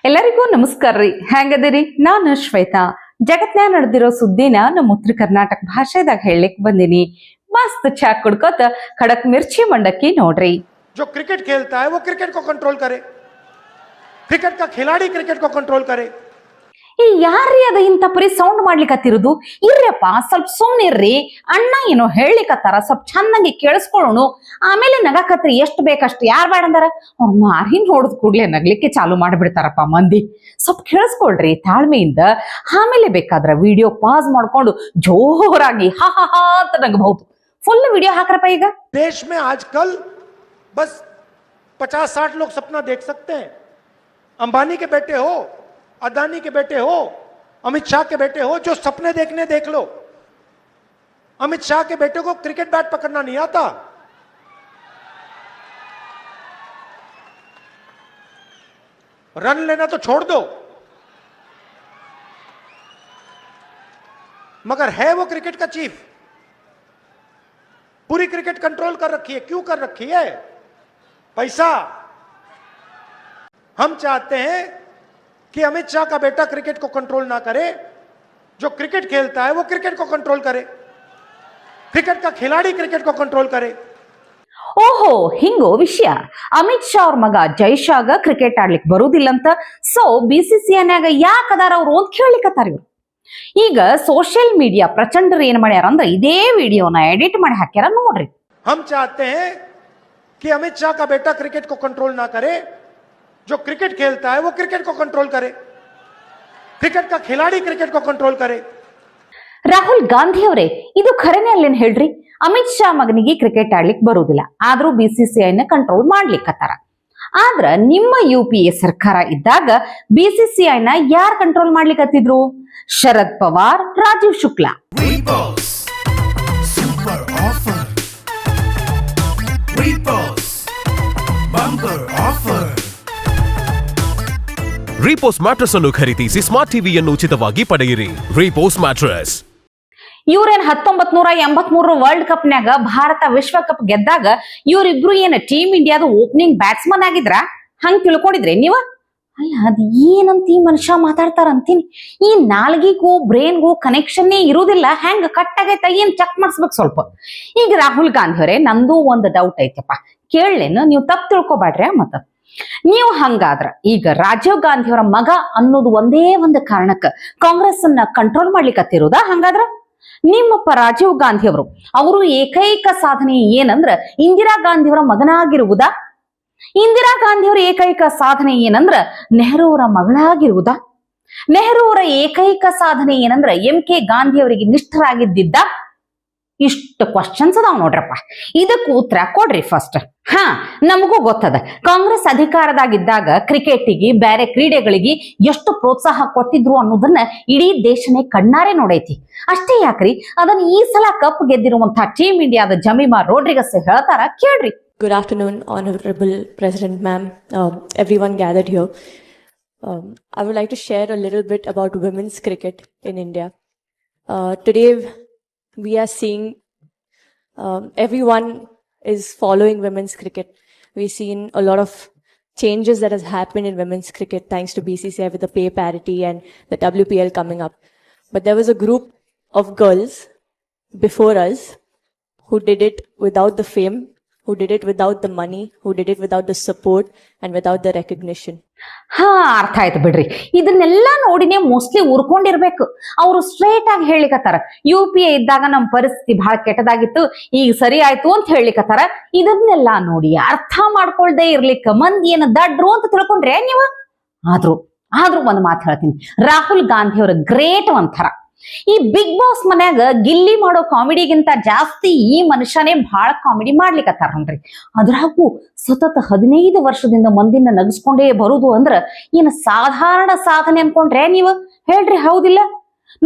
ಎಲ್ಲರಿಗೂ ನಮಸ್ಕಾರ ರೀ. ಹೆಂಗದಿರಿ? ನಾನು ಶ್ವೇತಾ. ಜಗತ್ನ್ಯಾಗ ನಡೆದಿರೋ ಸುದ್ದಿನ ನಮ್ಮ ಉತ್ತರ ಕರ್ನಾಟಕ ಭಾಷೆದಾಗ ಹೇಳಲಿಕ್ಕೆ ಬಂದಿನಿ. ಮಸ್ತ್ ಚಾ ಕುಡ್ಕೋತ ಖಡಕ್ ಮಿರ್ಚಿ ಮಂಡಕ್ಕಿ ನೋಡ್ರಿ. जो क्रिकेट खेलता है वो क्रिकेट को कंट्रोल करे, क्रिकेट का खिलाड़ी क्रिकेट को कंट्रोल करे। ಈ ಯಾರ್ರೀ ಅದ ಇಂಥ ಪರಿ ಸೌಂಡ್ ಮಾಡ್ಲಿಕತ್ತಿರುದು? ಇರ್ರಪ್ಪ, ಸ್ವಲ್ಪ ಸುಮ್ಮನಿರ್ರಿ. ಅಣ್ಣ ಏನೋ ಹೇಳಿಕತ್ತಾರ, ಸ್ವಲ್ಪ ಚಂದಂಗೆ ಕೇಳಿಸ್ಕೊಳ್ಳೋಣ. ಆಮೇಲೆ ನಗಾಕತ್ರಿ ಎಷ್ಟು ಬೇಕಷ್ಟು. ಯಾರು ಬೇಡ ಅಂದಾರ? ಅವ್ರ ಮಾರಿನ್ ನೋಡಿದ್ ಕೂಡ್ಲೆ ನಗ್ಲಿಕ್ಕೆ ಚಾಲು ಮಾಡಿಬಿಡ್ತಾರಪ್ಪ ಮಂದಿ. ಸ್ವಲ್ಪ ಕೇಳಿಸ್ಕೊಳ್ರಿ ತಾಳ್ಮೆಯಿಂದ. ಆಮೇಲೆ ಬೇಕಾದ್ರ ವಿಡಿಯೋ ಪಾಸ್ ಮಾಡ್ಕೊಂಡು ಜೋರಾಗಿ ಹಾ ಹಾ ಹಾ ಅಂತ ನಗಬಹುದು. Full video ಹಾಕ್ರಪ್ಪ. ಈಗ देश में आजकल बस 50-60 लोग सपना देख सकते हैं। अंबानी के बेटे हो, अदानी के बेटे हो, अमित शाह के बेटे हो, जो सपने देखने देख लो। अमित शाह के बेटे को क्रिकेट बैट पकड़ना नहीं आता। रन लेना तो छोड़ दो, मगर है वो क्रिकेट का चीफ। पूरी क्रिकेट कंट्रोल कर रखी है। क्यों कर रखी है? पैसा। हम चाहते हैं कि अमित शाह का बेटा क्रिकेट को कंट्रोल ना करे, जो क्रिकेट खेलता है वो क्रिकेट को कंट्रोल करे, क्रिकेट का खिलाड़ी क्रिकेट को कंट्रोल करे। ಓಹೋ, ಹಿಂಗೋ ವಿಷಯ. ಅಮಿತ್ ಶಾ ಅವ್ರ ಮಗ ಜೈಶಾಗ ಕ್ರಿಕೆಟ್ ಆಡ್ಲಿಕ್ಕೆ ಬರುದಿಲ್ಲಂತ. ಸೊ BCCIನಾಗ ಯಾಕದಾರ ಅವ್ರು ಅಂತ ಕೇಳಲಿಕ್ಕತ್ತಾರ ಇವ್ರು. ಈಗ ಸೋಷಿಯಲ್ ಮೀಡಿಯಾ ಪ್ರಚಂಡರು ಏನ್ ಮಾಡ್ಯಾರ ಅಂದ್ರೆ ಇದೇ ವಿಡಿಯೋನ ಎಡಿಟ್ ಮಾಡಿ ಹಾಕ್ಯಾರ ನೋಡ್ರಿ. हम चाहते हैं कि अमित शाह का बेटा क्रिकेट को कंट्रोल ना करे, जो क्रिकेट खेलता है वो क्रिकेट को कंट्रोल करे, क्रिकेट का खिलाड़ी क्रिकेट को कंट्रोल करे। ರಾಹುಲ್ ಗಾಂಧಿ ಅವರೇ, ಇದು ಖರೇನೆ ಅಲ್ಲೇನ್ ಹೇಳ್ರಿ? ಅಮಿತ್ ಶಾ ಮಗನಿಗೆ ಕ್ರಿಕೆಟ್ ಆಡ್ಲಿಕ್ಕೆ ಬರುದಿಲ್ಲ, ಆದ್ರೂ BCCIನ ಕಂಟ್ರೋಲ್ ಮಾಡ್ಲಿಕ್ಕತ್ತಾರ. ಆದ್ರ ನಿಮ್ಮ UPA ಸರ್ಕಾರ ಇದ್ದಾಗ BCCIನ ಯಾರ್ ಕಂಟ್ರೋಲ್ ಮಾಡ್ಲಿಕ್ಕತ್ತಿದ್ರು? ಶರದ್ ಪವಾರ್, ರಾಜೀವ್ ಶುಕ್ಲಾ. ರೀಪೋಸ್ ಮ್ಯಾಟ್ರೆಸ್ ಅನ್ನು ಖರೀದಿಸಿ ಸ್ಮಾರ್ಟ್ ಟಿವಿಯನ್ನು ಉಚಿತವಾಗಿ ಪಡೆಯಿರಿ. ರೀಪೋಸ್ ಮ್ಯಾಟ್ರೆಸ್. ಇವ್ರೇನ್ 1983 ವರ್ಲ್ಡ್ ಕಪ್ನ್ಯಾಗ ಭಾರತ ವಿಶ್ವಕಪ್ ಗೆದ್ದಾಗ ಇವ್ರಿಬ್ರು ಏನ್ ಟೀಮ್ ಇಂಡಿಯಾದ ಓಪನಿಂಗ್ ಬ್ಯಾಟ್ಸ್ಮನ್ ಆಗಿದ್ರ? ಹಂಗ್ ತಿಳ್ಕೊಂಡಿದ್ರಿ ನೀವ? ಅಲ್ಲ, ಅದ್ ಏನಂತ ಈ ಮನುಷ್ಯ ಮಾತಾಡ್ತಾರ ಅಂತೀನಿ. ಈ ನಾಲ್ಗಿಗೂ ಬ್ರೇನ್ಗೂ ಕನೆಕ್ಷನ್ನೇ ಇರುವುದಿಲ್ಲ. ಹೆಂಗ್ ಕಟ್ ಆಗೈತ ಏನ್ ಚೆಕ್ ಮಾಡಿಸ್ಬೇಕು ಸ್ವಲ್ಪ. ಈಗ ರಾಹುಲ್ ಗಾಂಧಿ ಅವರೇ, ನಂದು ಒಂದು ಡೌಟ್ ಐತಪ್ಪ, ಕೇಳಲೇನು? ನೀವು ತಪ್ಪು ತಿಳ್ಕೊಬ್ಯಾಡ್ರಿ. ಮತ್ತ ನೀವು ಹಂಗಾದ್ರ ಈಗ ರಾಜೀವ್ ಗಾಂಧಿ ಅವರ ಮಗ ಅನ್ನೋದು ಒಂದೇ ಒಂದು ಕಾರಣಕ್ಕ ಕಾಂಗ್ರೆಸ್ ಅನ್ನ ಕಂಟ್ರೋಲ್ ಮಾಡ್ಲಿಕ್ಕತ್ತಿರುವುದಾ? ಹಂಗಾದ್ರ ನಿಮ್ಮಪ್ಪ ರಾಜೀವ್ ಗಾಂಧಿ ಅವರು ಏಕೈಕ ಸಾಧನೆ ಏನಂದ್ರ ಇಂದಿರಾ ಗಾಂಧಿ ಅವರ ಮಗನಾಗಿರುವುದಾ? ಇಂದಿರಾ ಗಾಂಧಿ ಅವರ ಏಕೈಕ ಸಾಧನೆ ಏನಂದ್ರ ನೆಹರು ಅವರ ಮಗಳಾಗಿರುವುದಾ? ನೆಹರು ಅವರ ಏಕೈಕ ಸಾಧನೆ ಏನಂದ್ರ MK ಗಾಂಧಿ ಅವರಿಗೆ ನಿಷ್ಠರಾಗಿದ್ದಿದ್ದ? ಇಷ್ಟು ಕ್ವಶನ್ಸ್ ಅದಾವ್ ನೋಡ್ರಪ್ಪ. ಇದಕ್ಕೆ ಉತ್ತರ ಕೊಡ್ರಿ ಫಸ್ಟ್. ನಮಗೂ ಗೊತ್ತದ, ಕಾಂಗ್ರೆಸ್ ಅಧಿಕಾರದಾಗಿದ್ದಾಗ ಕ್ರಿಕೆಟಿಗೆ ಬೇರೆ ಕ್ರೀಡೆಗಳಿಗೆ ಎಷ್ಟು ಪ್ರೋತ್ಸಾಹ ಕೊಟ್ಟಿದ್ರು ಅನ್ನೋದನ್ನ ಇಡೀ ದೇಶನೇ ಕಣ್ಣಾರೆ ನೋಡೈತಿ. ಅಷ್ಟೇ ಯಾಕ್ರಿ, ಅದನ್ನ ಈ ಸಲ ಕಪ್ ಗೆದ್ದಿರುವಂತಹ ಟೀಮ್ ಇಂಡಿಯಾದ ಜಮೀಮಾ ರೋಡ್ರಿಗಸ್ ಹೇಳ್ತಾರ, ಕೇಳ್ರಿ. Good afternoon, Honorable President Ma'am, everyone gathered here. I would like to share a little bit about women's cricket in India. Today, we are seeing everyone is following women's cricket. We've seen a lot of changes that has happened in women's cricket thanks to BCCI with the pay parity and the WPL coming up. But there was a group of girls before us who did it without the fame, who did it without the money, who did it without the support and without the recognition. ಅರ್ಥ ಆಯ್ತು ಬಿಡ್ರಿ. ಇದನ್ನೆಲ್ಲ ನೋಡಿನೇ mostly ಉರ್ಕೊಂಡಿರ್ಬೇಕು. ಅವರು straight ಆಗಿ ಹೇಳಿಕತ್ತಾರ, UPA ಇದ್ದಾಗ ನಮ್ಮ ಪರಿಸ್ಥಿತಿ ಬಹಳ ಕೆಟ್ಟದಾಗಿತ್ತು, ಈಗ ಸರಿ ಆಯ್ತು ಅಂತ ಹೇಳಿಕತ್ತಾರ. ಇದನ್ನೆಲ್ಲ ನೋಡಿ ಅರ್ಥ ಮಾಡ್ಕೊಳ್ದೆ ಇರ್ಲಿಕ್ಕ ಮಂದಿ ಏನ ದಡ್ರು ಅಂತ ತಿಳ್ಕೊಂಡ್ರೆ ನೀವ? ಆದ್ರೂ ಒಂದು ಮಾತು ಹೇಳ್ತೀನಿ, ರಾಹುಲ್ ಗಾಂಧಿ ಅವರ ಗ್ರೇಟ್ ಒಂಥರ. ಈ ಬಿಗ್ ಬಾಸ್ ಮನ್ಯಾಗ ಗಿಲ್ಲಿ ಮಾಡೋ ಕಾಮಿಡಿಗಿಂತ ಜಾಸ್ತಿ ಈ ಮನುಷ್ಯನೇ ಬಹಳ ಕಾಮಿಡಿ ಮಾಡ್ಲಿಕ್ಕತ್ತಾರನ್ರಿ. ಅದ್ರಾಗೂ ಸತತ 15 ವರ್ಷದಿಂದ ಮಂದಿನ ನಗಸ್ಕೊಂಡೇ ಬರುದು ಅಂದ್ರ ಏನ ಸಾಧಾರಣ ಸಾಧನೆ ಅನ್ಕೊಂಡ್ರೆ ನೀವು? ಹೇಳ್ರಿ, ಹೌದಿಲ್ಲ?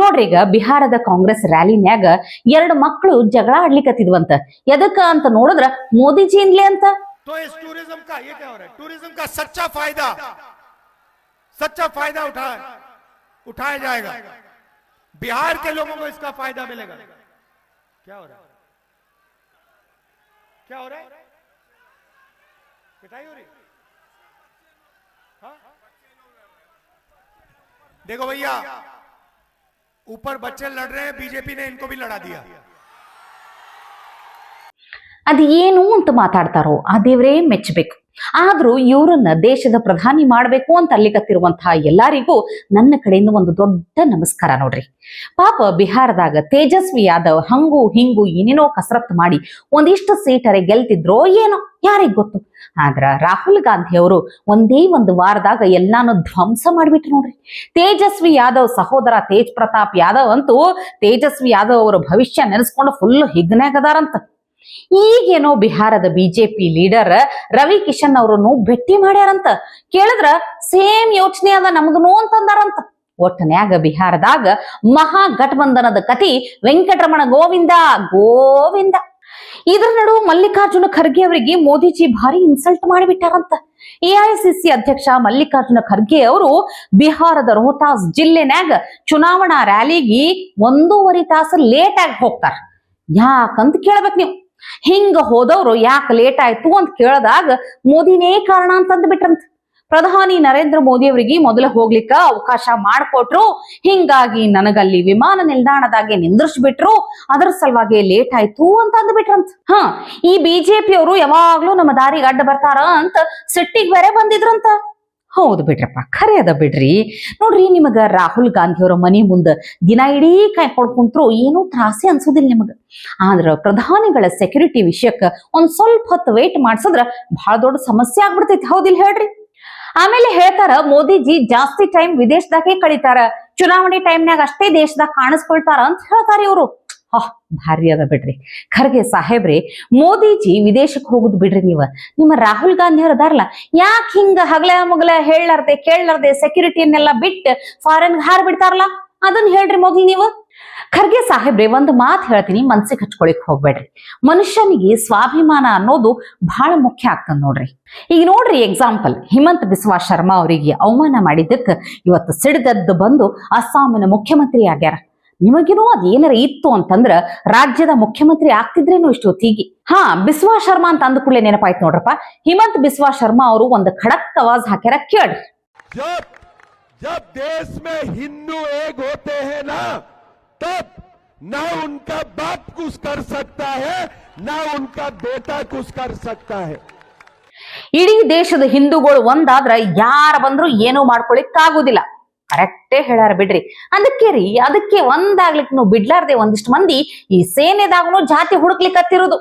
ನೋಡ್ರಿ, ಈಗ ಬಿಹಾರದ ಕಾಂಗ್ರೆಸ್ ರ್ಯಾಲಿನ್ಯಾಗ 2 ಮಕ್ಕಳು ಜಗಳ ಆಡ್ಲಿಕ್ಕತ್ತಿದ್ವಂತ. ಎದಕ್ಕ ಅಂತ ನೋಡಿದ್ರ ಮೋದಿಜಿಯಿಂದಲೇ ಅಂತ. टूरिज्म का ये क्या हो रहा है? टूरिज्म का सच्चा फायदा उठाया जाएगा। बिहार के लोगों को इसका फायदा मिलेगा। क्या हो रहा है? पिटाई हो रही? हाँ? देखो भैया, ऊपर बच्चे लड़ रहे हैं, बीजेपी ने इनको भी लड़ा दिया। ಅದ್ ಏನು ಅಂತ ಮಾತಾಡ್ತಾರೋ ಆ ದೇವರೇ ಮೆಚ್ಚಬೇಕು. ಆದ್ರೂ ಇವ್ರನ್ನ ದೇಶದ ಪ್ರಧಾನಿ ಮಾಡ್ಬೇಕು ಅಂತ ಅಲ್ಲಿಗತ್ತಿರುವಂತಹ ಎಲ್ಲರಿಗೂ ನನ್ನ ಕಡೆಯಿಂದ ಒಂದು ದೊಡ್ಡ ನಮಸ್ಕಾರ ನೋಡ್ರಿ. ಪಾಪ ಬಿಹಾರದಾಗ ತೇಜಸ್ವಿ ಯಾದವ್ ಹಂಗು ಹಿಂಗು ಏನೇನೋ ಕಸರತ್ತು ಮಾಡಿ ಒಂದಿಷ್ಟು ಸೀಟರೆ ಗೆಲ್ತಿದ್ರೋ ಏನೋ ಯಾರಿಗ್ ಗೊತ್ತು. ಆದ್ರ ರಾಹುಲ್ ಗಾಂಧಿ ಅವರು ಒಂದೇ ಒಂದು ವಾರದಾಗ ಎಲ್ಲಾನು ಧ್ವಂಸ ಮಾಡ್ಬಿಟ್ರು ನೋಡ್ರಿ. ತೇಜಸ್ವಿ ಯಾದವ್ ಸಹೋದರ ತೇಜ್ ಪ್ರತಾಪ್ ಯಾದವ್ ಅಂತೂ ತೇಜಸ್ವಿ ಯಾದವ್ ಅವರ ಭವಿಷ್ಯ ನೆನೆಸ್ಕೊಂಡು ಫುಲ್ ಹಿಗ್ನಾಗದಾರಂತ. ಈಗೇನೋ ಬಿಹಾರದ ಬಿಜೆಪಿ ಲೀಡರ್ ರವಿ ಕಿಶನ್ ಅವರನ್ನು ಭೇಟಿ ಮಾಡ್ಯಾರಂತ. ಕೇಳಿದ್ರ ಸೇಮ್ ಯೋಚನೆ ಅದ ನಮ್ಗನು ಅಂತಂದಾರಂತ. ಒಟ್ಟನ್ಯಾಗ ಬಿಹಾರದಾಗ ಮಹಾಗಠಬಂಧನದ ಕತಿ ವೆಂಕಟರಮಣ ಗೋವಿಂದ ಗೋವಿಂದ. ಇದ್ರ ನಡು ಮಲ್ಲಿಕಾರ್ಜುನ ಖರ್ಗೆ ಅವರಿಗೆ ಮೋದಿಜಿ ಭಾರಿ ಇನ್ಸಲ್ಟ್ ಮಾಡಿಬಿಟ್ಟಾರಂತ. ಎಐಸಿಸಿ ಅಧ್ಯಕ್ಷ ಮಲ್ಲಿಕಾರ್ಜುನ ಖರ್ಗೆ ಅವರು ಬಿಹಾರದ ರೋಹತಾಸ್ ಜಿಲ್ಲೆನ್ಯಾಗ ಚುನಾವಣಾ ರ್ಯಾಲಿಗೆ 1.5 ತಾಸು ಲೇಟ್ ಆಗಿ ಹೋಗ್ತಾರ. ಯಾಕಂತ ಕೇಳ್ಬೇಕು ನೀವು. ಹಿಂಗ ಹೋದವ್ರು ಯಾಕೆ ಲೇಟ್ ಆಯ್ತು ಅಂತ ಕೇಳಿದಾಗ ಮೋದಿನೇ ಕಾರಣ ಅಂತಂದ್ ಬಿಟ್ರಂತ. ಪ್ರಧಾನಿ ನರೇಂದ್ರ ಮೋದಿ ಅವರಿಗೆ ಮೊದಲ ಹೋಗ್ಲಿಕ್ಕ ಅವಕಾಶ ಮಾಡಿಕೊಟ್ರು, ಹಿಂಗಾಗಿ ನನಗಲ್ಲಿ ವಿಮಾನ ನಿಲ್ದಾಣದಾಗೆ ನಿಂದ್ರಿಸ್ಬಿಟ್ರು, ಅದರ ಸಲುವಾಗಿ ಲೇಟ್ ಆಯ್ತು ಅಂತ ಅಂದ್ಬಿಟ್ರಂತ. ಈ ಬಿಜೆಪಿ ಅವರು ಯಾವಾಗ್ಲೂ ನಮ್ಮ ದಾರಿಗೆ ಅಡ್ಡ ಬರ್ತಾರ ಅಂತ ಸಿಟ್ಟಿಗೆ ಬೇರೆ ಬಂದಿದ್ರಂತ. ಹೌದು ಬಿಡ್ರಪ್ಪ, ಖರೆ ಅದ ಬಿಡ್ರಿ. ನೋಡ್ರಿ, ನಿಮಗ ರಾಹುಲ್ ಗಾಂಧಿ ಅವರ ಮನಿ ಮುಂದ ದಿನ ಇಡೀ ಕೈ ಹೊಡ್ಕೊಂಡ್ರು ಏನೂ ತ್ರಾಸೆ ಅನ್ಸೋದಿಲ್ಲ ನಿಮಗ. ಆದ್ರ ಪ್ರಧಾನಿಗಳ ಸೆಕ್ಯೂರಿಟಿ ವಿಷಯಕ್ಕ ಒಂದ್ ಸ್ವಲ್ಪ ಹೊತ್ತು ವೇಟ್ ಮಾಡ್ಸದ್ರ ಬಹಳ ದೊಡ್ಡ ಸಮಸ್ಯೆ ಆಗ್ಬಿಡ್ತೈತಿ. ಹೌದಿಲ್ಲ ಹೇಳ್ರಿ. ಆಮೇಲೆ ಹೇಳ್ತಾರ ಮೋದಿಜಿ ಜಾಸ್ತಿ ಟೈಮ್ ವಿದೇಶದಾಗೆ ಕಳೀತಾರ, ಚುನಾವಣೆ ಟೈಮ್ನಾಗ ಅಷ್ಟೇ ದೇಶದಾಗ ಕಾಣಿಸ್ಕೊಳ್ತಾರ ಅಂತ ಹೇಳ್ತಾರ ಇವರು. ಭಾರಿ ಅದ ಬಿಡ್ರಿ. ಖರ್ಗೆ ಸಾಹೇಬ್ರಿ, ಮೋದಿಜಿ ವಿದೇಶಕ್ಕೆ ಹೋಗುದು ಬಿಡ್ರಿ. ನಿಮ್ಮ ರಾಹುಲ್ ಗಾಂಧಿ ಅವ್ರ ಅದಾರಲ್ಲ, ಯಾಕೆ ಹಿಂಗ ಹಗಲ ಮಗಲ ಹೇಳಲಾರ್ದೆ ಕೇಳಲಾರ್ದೆ ಸೆಕ್ಯೂರಿಟಿಯನ್ನೆಲ್ಲ ಬಿಟ್ಟು ಫಾರಿನ್ ಹಾರ್ ಬಿಡ್ತಾರಲ್ಲ, ಅದನ್ನ ಹೇಳ್ರಿ ಮೊದ್ಲು ನೀವು. ಖರ್ಗೆ ಸಾಹೇಬ್ರೆ, ಒಂದು ಮಾತು ಹೇಳ್ತೀನಿ, ಮನ್ಸಿಗೆ ಹಚ್ಕೊಳಿಕ್ ಹೋಗ್ಬೇಡ್ರಿ. ಮನುಷ್ಯನಿಗೆ ಸ್ವಾಭಿಮಾನ ಅನ್ನೋದು ಬಹಳ ಮುಖ್ಯ ಆಗ್ತದ ನೋಡ್ರಿ. ಈಗ ನೋಡ್ರಿ, ಎಕ್ಸಾಂಪಲ್, ಹಿಮಂತ್ ಬಿಸ್ವಾ ಶರ್ಮಾ ಅವರಿಗೆ ಅವಮಾನ ಮಾಡಿದ್ದಕ್ಕೆ ಇವತ್ತು ಸಿಡ್ದದ್ದು ಬಂದು ಅಸ್ಸಾಮಿನ ಮುಖ್ಯಮಂತ್ರಿ ಆಗ್ಯಾರ. ನಿಮಗೇನೋ ಅದ್ ಏನಾರ ಇತ್ತು ಅಂತಂದ್ರ ರಾಜ್ಯದ ಮುಖ್ಯಮಂತ್ರಿ ಆಗ್ತಿದ್ರೇನು ಇಷ್ಟೊತ್ತಿಗೆ. ಬಿಸ್ವಾ ಶರ್ಮಾ ಅಂತ ಅಂದ ಕೂಡಲೇ ನೆನಪಾಯ್ತು ನೋಡ್ರಪ್ಪ. ಹಿಮಂತ್ ಬಿಸ್ವಾ ಶರ್ಮಾ ಅವರು ಒಂದು ಖಡಕ್ ಆವಾಜ್ ಹಾಕ್ಯಾರ, ಕೇಳ್ರಿ. जब देश में हिंदू एक होते हैं ना, तब ना उनका बाप कुछ कर सकता है, ना उनका बेटा कुछ कर सकता है. ಇಡೀ ದೇಶದ ಹಿಂದೂಗಳು ಒಂದಾದ್ರ ಯಾರ ಬಂದ್ರು ಏನೂ ಮಾಡ್ಕೊಳಿಕ್ಕಾಗುದಿಲ್ಲ. ಕರೆಕ್ಟೇ ಹೇಳ್ಯಾರ ಬಿಡ್ರಿ. ಅದಕ್ಕೆ ಒಂದಾಗ್ಲಿಕ್ ನೀವು ಬಿಡ್ಲಾರ್ದೆ ಒಂದಿಷ್ಟು ಮಂದಿ ಈ ಸೇನೆದಾಗನು ಜಾತಿ ಹುಡುಕ್ಲಿಕ್ಕತ್ತಿರುದು.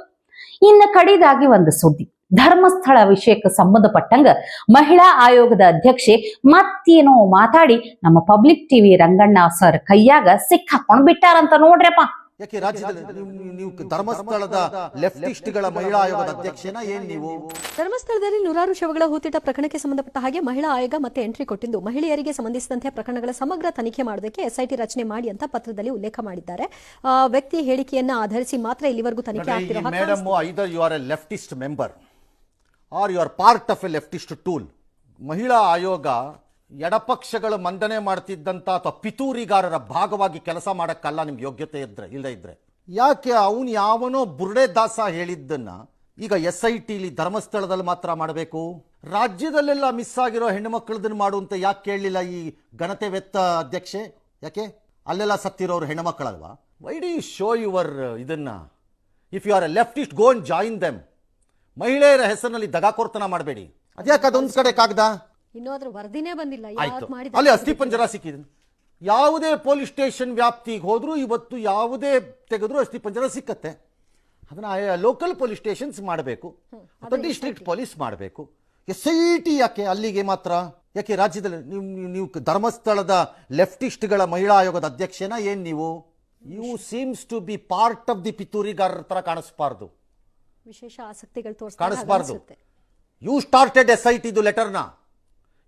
ಇನ್ನ ಕಡಿದಾಗಿ ಒಂದು ಸುದ್ದಿ, ಧರ್ಮಸ್ಥಳ ವಿಷಯಕ್ಕೆ ಸಂಬಂಧಪಟ್ಟಂಗ ಮಹಿಳಾ ಆಯೋಗದ ಅಧ್ಯಕ್ಷೆ ಮತ್ತೇನೋ ಮಾತಾಡಿ ನಮ್ಮ ಪಬ್ಲಿಕ್ ಟಿವಿ ರಂಗಣ್ಣ ಸರ್ ಕೈಯಾಗ ಸಿಕ್ಕಾಕೊಂಡ್ ಬಿಟ್ಟಾರಂತ ನೋಡ್ರಪ್ಪ. ಯಾಕೆ ರಾಜ್ಯದಲ್ಲಿ ನೀವು ಧರ್ಮಸ್ಥಳದ ಲೆಫ್ಟಿಸ್ಟ್ಗಳ ಮಹಿಳಾ ಆಯೋಗದ ಅಧ್ಯಕ್ಷನ ಏನ್ ನೀವು? ಧರ್ಮಸ್ಥಳದಲ್ಲಿ ನೂರಾರು ಶವಗಳ ಹೂತಿಟ್ಟ ಪ್ರಕರಣಕ್ಕೆ ಸಂಬಂಧಪಟ್ಟ ಹಾಗೆ ಮಹಿಳಾ ಆಯೋಗ ಮತ್ತೆ ಎಂಟ್ರಿ ಕೊಟ್ಟಿದ್ದು ಮಹಿಳೆಯರಿಗೆ ಸಂಬಂಧಿಸಿದಂತೆ ಪ್ರಕರಣಗಳ ಸಮಗ್ರ ತನಿಖೆ ಮಾಡೋದಕ್ಕೆ ಎಸ್ಐಟಿ ರಚನೆ ಮಾಡಿ ಅಂತ ಪತ್ರದಲ್ಲಿ ಉಲ್ಲೇಖ ಮಾಡಿದ್ದಾರೆ. ವ್ಯಕ್ತಿ ಹೇಳಿಕೆಯನ್ನ ಆಧರಿಸಿ ಮಾತ್ರ ಇಲ್ಲಿವರೆಗೂ ತನಿಖೆ ಆಗ್ತಿರೋ madam, either you are a leftist member are you are part of a leftist tool. ಮಹಿಳಾ ಆಯೋಗ ಎಡಪಕ್ಷಗಳು ಮಂಡನೆ ಮಾಡ್ತಿದ್ದಂತ ಅಥವಾ ಪಿತೂರಿಗಾರರ ಭಾಗವಾಗಿ ಕೆಲಸ ಮಾಡಕ್ಕಲ್ಲ ನಿಮ್ಗೆ ಯೋಗ್ಯತೆ ಇಲ್ಲದೆ ಇದ್ರೆ. ಯಾಕೆ ಅವನು ಯಾವನೋ ಬುರ್ಡೆ ದಾಸ ಹೇಳಿದ್ದನ್ನ ಈಗ SIT ಧರ್ಮಸ್ಥಳದಲ್ಲಿ ಮಾತ್ರ ಮಾಡಬೇಕು? ರಾಜ್ಯದಲ್ಲೆಲ್ಲ ಮಿಸ್ ಆಗಿರೋ ಹೆಣ್ಣು ಮಕ್ಕಳದನ್ನ ಮಾಡುವಂತ ಯಾಕೆ ಕೇಳಲಿಲ್ಲ ಈ ಘನತೆ ವೆತ್ತ ಅಧ್ಯಕ್ಷೆ? ಯಾಕೆ ಅಲ್ಲೆಲ್ಲ ಸತ್ತಿರೋರು ಹೆಣ್ಣು ಮಕ್ಕಳಲ್ವಾ? Why do you show your ಇದನ್ನ? If you are a leftist, go and join them. ಮಹಿಳೆಯರ ಹೆಸರಿನಲ್ಲಿ ದಗಾಕೋರ್ತನ ಮಾಡಬೇಡಿ. ಅದ್ಯಾಕೆ ಅದೊಂದ್ ಕಡೆ ಕಾಗದ? ಇನ್ನೂ ಅದ್ರ ವರದಿನೇ ಬಂದಿಲ್ಲ. ಅಲ್ಲಿ ಅಸ್ಥಿಪಂಜರ ಸಿಕ್ಕಿದೆ. ಯಾವುದೇ ಪೊಲೀಸ್ ಸ್ಟೇಷನ್ ವ್ಯಾಪ್ತಿಗೆ ಹೋದ್ರು ಇವತ್ತು ಯಾವುದೇ ತೆಗೆದ್ರು ಅಸ್ಥಿಪಂಜರ ಸಿಕ್ಕತ್ತೆ. ಅದನ್ನ ಲೋಕಲ್ ಪೊಲೀಸ್ ಸ್ಟೇಷನ್ಸ್ ಮಾಡಬೇಕು ಅಥವಾ ಡಿಸ್ಟ್ರಿಕ್ಟ್ ಪೊಲೀಸ್ ಮಾಡಬೇಕು. SIT ಯಾಕೆ ಅಲ್ಲಿಗೆ ಮಾತ್ರ? ಯಾಕೆ ರಾಜ್ಯದಲ್ಲಿ ನೀವು ಧರ್ಮಸ್ಥಳದ ಲೆಫ್ಟಿಸ್ಟ್ಗಳ ಮಹಿಳಾ ಆಯೋಗದ ಅಧ್ಯಕ್ಷನ ಏನ್ ನೀವು? You seems to be part of the ಪಿತೂರಿಗಾರರ ತರ ಕಾಣಿಸ್ಬಾರ್ದು. ವಿಶೇಷ ಆಸಕ್ತಿಗಳು ಕಾಣಿಸ್ಬಾರ್ದು. ಯು ಸ್ಟಾರ್ಟೆಡ್ SIT ಲೆಟರ್ನ.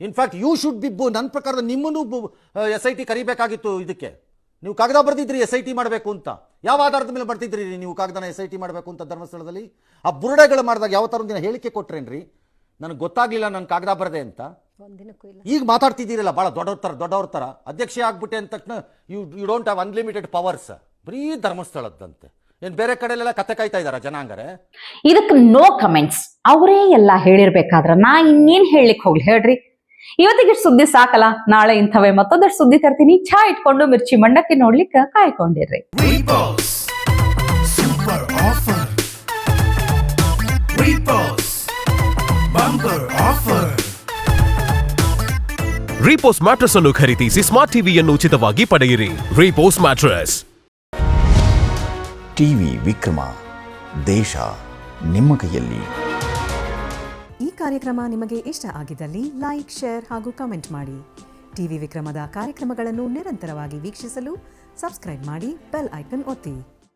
ಇನ್ಫ್ಯಾಕ್ಟ್ ಯು ಶುಡ್ ಬಿ, ನನ್ನ ಪ್ರಕಾರ ನಿಮ್ಮನ್ನು SIT ಕರಿಬೇಕಾಗಿತ್ತು. ಇದಕ್ಕೆ ನೀವು ಕಾಗದ ಬರ್ದಿದ್ರಿ SIT ಮಾಡಬೇಕು ಅಂತ. ಯಾವ ಆಧಾರದ ಮೇಲೆ ಬರ್ತಿದ್ರಿ ನೀವು ಕಾಗದನ SIT ಮಾಡಬೇಕು ಅಂತ ಧರ್ಮಸ್ಥಳದಲ್ಲಿ? ಆ ಬುರುಡೆಗಳು ಮಾಡಿದಾಗ ಯಾವ ಥರ ಒಂದಿನ ಹೇಳಿಕೆ ಕೊಟ್ರೇನ್ರಿ? ನನಗೆ ಗೊತ್ತಾಗ್ಲಿಲ್ಲ ನಾನು ಕಾಗದ ಬರದೆ ಅಂತ. ಈಗ ಮಾತಾಡ್ತಿದ್ದೀರಲ್ಲ ಭಾಳ ದೊಡ್ಡವ್ರ ಥರ. ಅಧ್ಯಕ್ಷೆ ಆಗ್ಬಿಟ್ಟೆ ಅಂತ ತಕ್ಷಣ you don't have unlimited powers. ಬರೀ ಧರ್ಮಸ್ಥಳದಂತೆ. ಏನ್ ಬೇರೆ ಕಡೆಲೆಲ್ಲ ಕತೆ ಕಾಯ್ತಾ ಇದಾರ ಜನಾಂಗರೇ? ಇದಕ್ಕೆ ನೋ ಕಮೆಂಟ್ಸ್. ಅವರೇ ಎಲ್ಲ ಹೇಳಿರ್ಬೇಕಾದ್ರ ನಾ ಇನ್ನೇನ್ ಹೇಳಲಿಕ್ಕೆ ಹೋಗ್ಲಿ ಹೇಳ್ರಿ. ಇವತ್ತಿಗೆ ಸುದ್ದಿ ಸಾಕಲ್ಲ, ನಾಳೆ ಇಂಥವೇ ಮತ್ತೊಂದಷ್ಟು ಸುದ್ದಿ ತರ್ತೀನಿ. ಚಾ ಇಟ್ಕೊಂಡು ಮಿರ್ಚಿ ಮಂಡಕ್ಕಿ ನೋಡ್ಲಿಕ್ಕೆ ಕಾಯ್ಕೊಂಡಿರ್ರಿ. Super offer, bumper offer. Repose mattress ಅನ್ನು ಖರೀದಿಸಿ ಸ್ಮಾರ್ಟ್ ಟಿವಿಯನ್ನು ಉಚಿತವಾಗಿ ಪಡೆಯಿರಿ. ರೀಪೋಸ್ ಮ್ಯಾಟ್ರೆಸ್. ಟಿವಿ ವಿಕ್ರಮ, ದೇಶ ನಿಮ್ಮ ಕೈಯಲ್ಲಿ. ಈ ಕಾರ್ಯಕ್ರಮ ನಿಮಗೆ ಇಷ್ಟ ಆಗಿದ್ದಲ್ಲಿ ಲೈಕ್, ಶೇರ್ ಹಾಗೂ ಕಮೆಂಟ್ ಮಾಡಿ. ಟಿವಿ ವಿಕ್ರಮದ ಕಾರ್ಯಕ್ರಮಗಳನ್ನು ನಿರಂತರವಾಗಿ ವೀಕ್ಷಿಸಲು ಸಬ್ಸ್ಕ್ರೈಬ್ ಮಾಡಿ, ಬೆಲ್ ಐಕನ್ ಒತ್ತಿ.